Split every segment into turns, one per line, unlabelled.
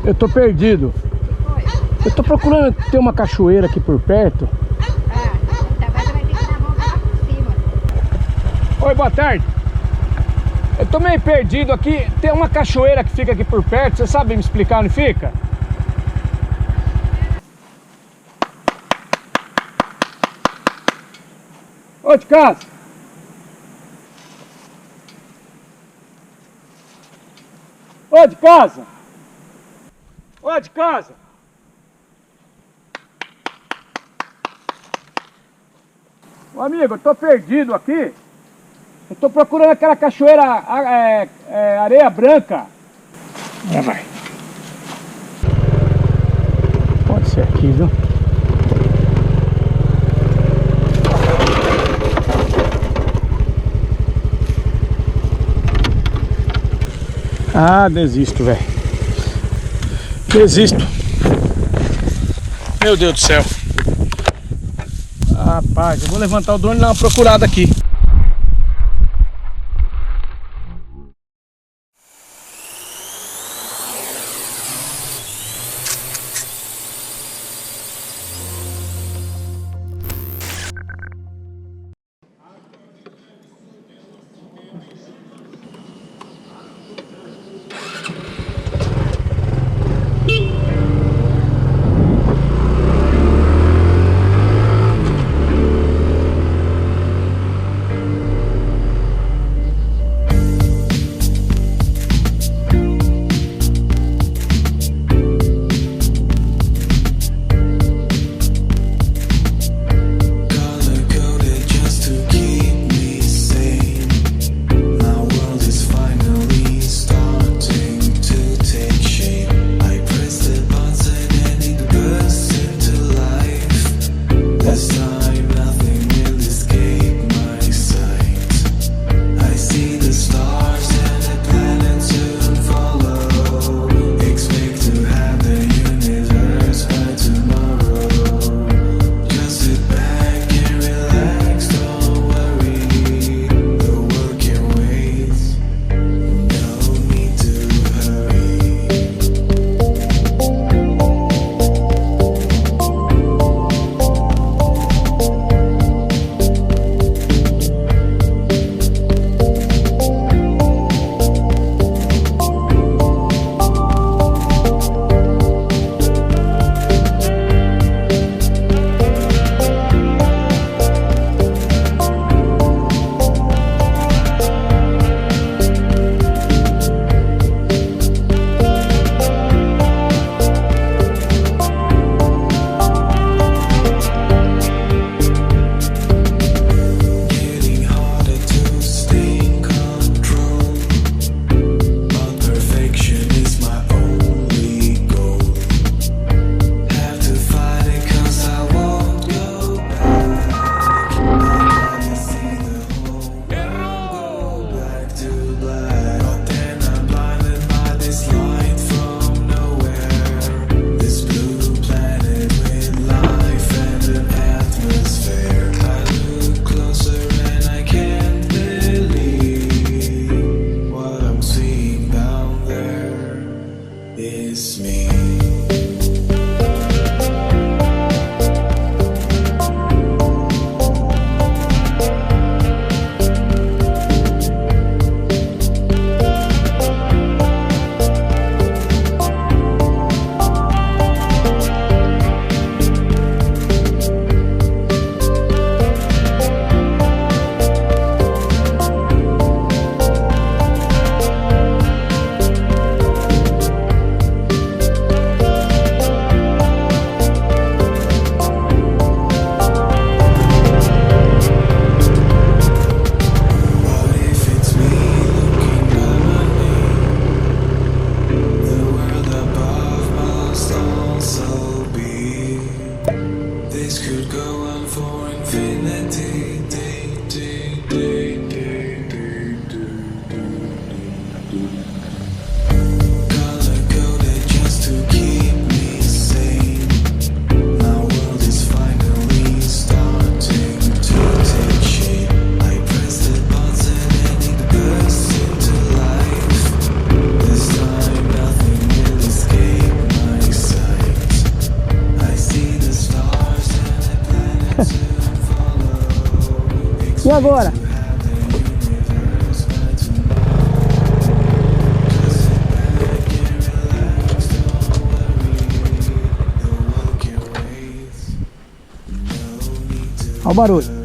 eu tô perdido. Eu tô procurando ter uma cachoeira aqui por perto.
Então você vai ter que dar a volta lá por cima.
Oi, boa tarde. Eu tô meio perdido aqui. Tem uma cachoeira que fica aqui por perto. Você sabe me explicar onde fica? Ô, de casa. Ô, de casa. Ô, de casa. Ô, amigo, eu tô perdido aqui. Eu tô procurando aquela cachoeira Areia Branca. Já vai. Pode ser aqui, viu? Ah, desisto, velho. Desisto. Meu Deus do céu. Rapaz, eu vou levantar o drone e dar uma procurada aqui.
escape E agora? Olha o barulho.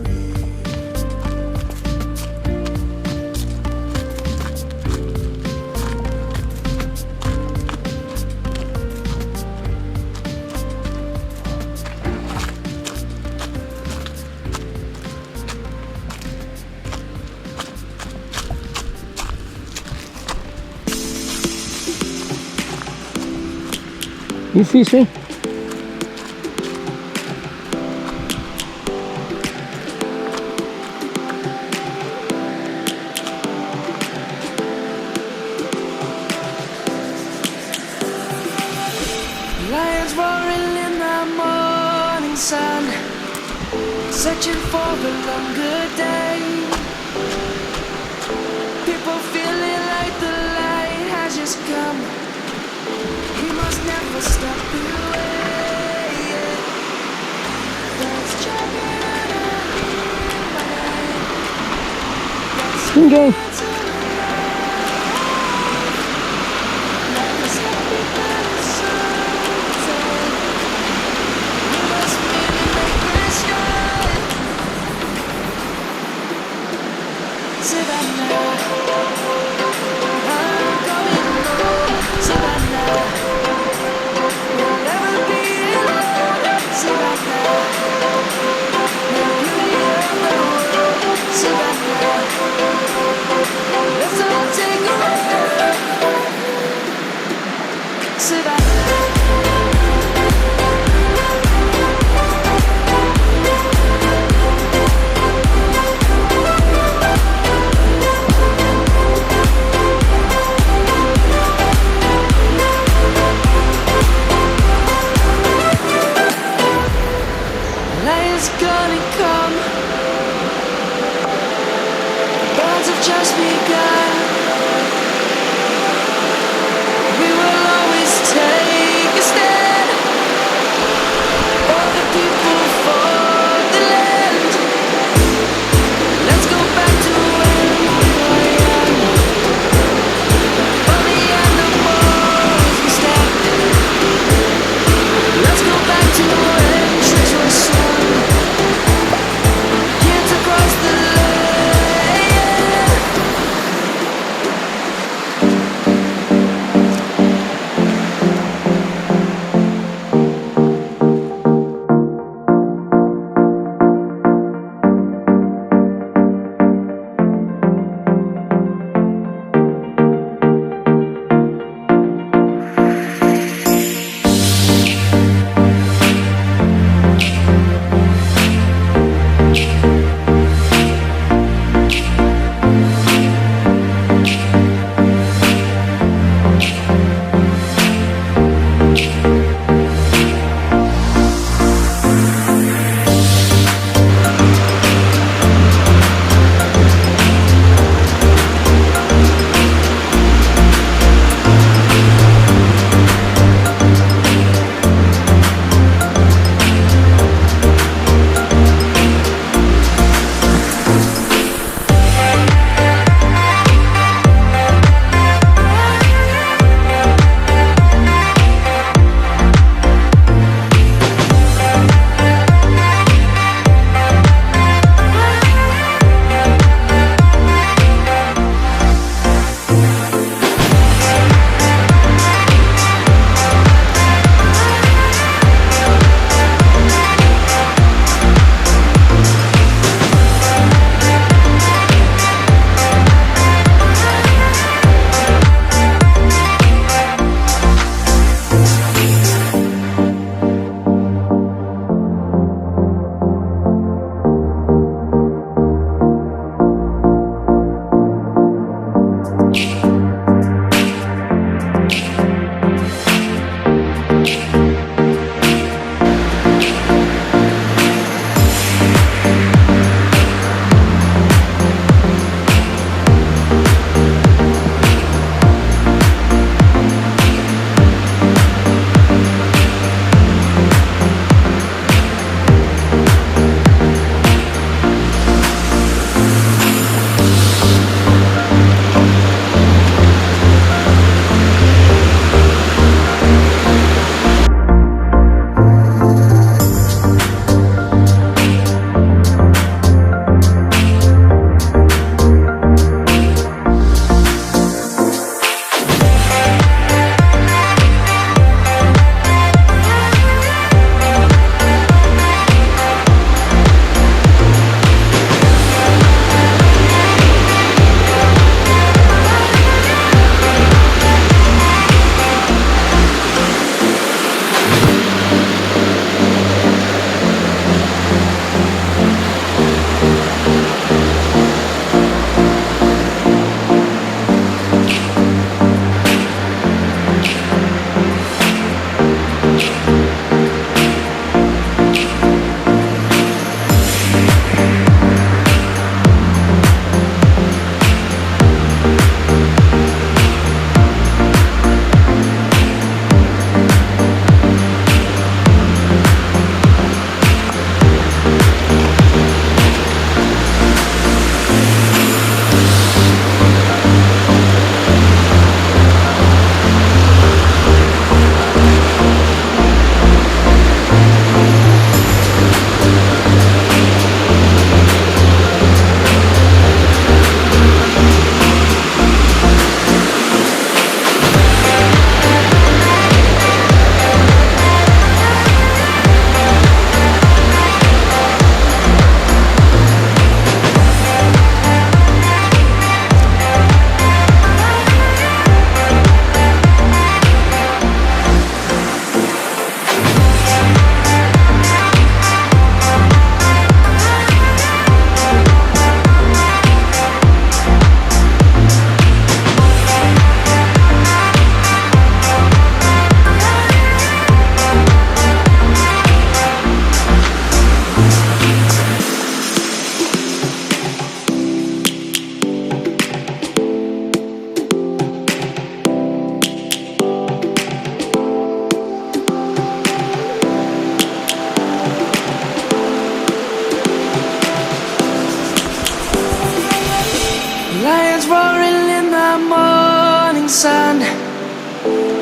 Difícil, hein?
Lions roaring in the morning sun, searching for a longer day. People feeling like the light has just come. He must never stop the way. That's jumping out of
Ninguém.
roaring in the morning sun,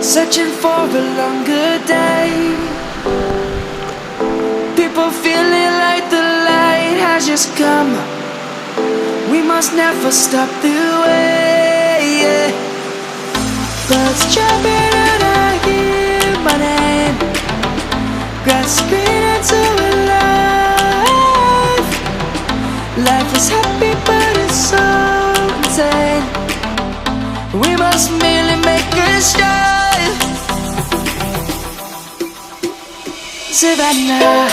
searching for a longer day. People feeling like the light has just come. We must never stop the way. Birds jumping and I hear my name, grasping into a life. Life is happy but it's so insane. We must merely make a start. Savannah,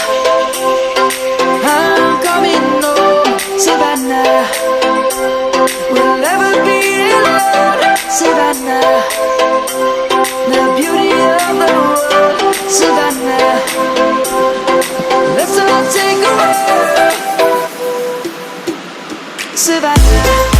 I'm coming home. Savannah, we'll never be alone. Savannah, the beauty of the world. Savannah, let's all take a walk. Savannah.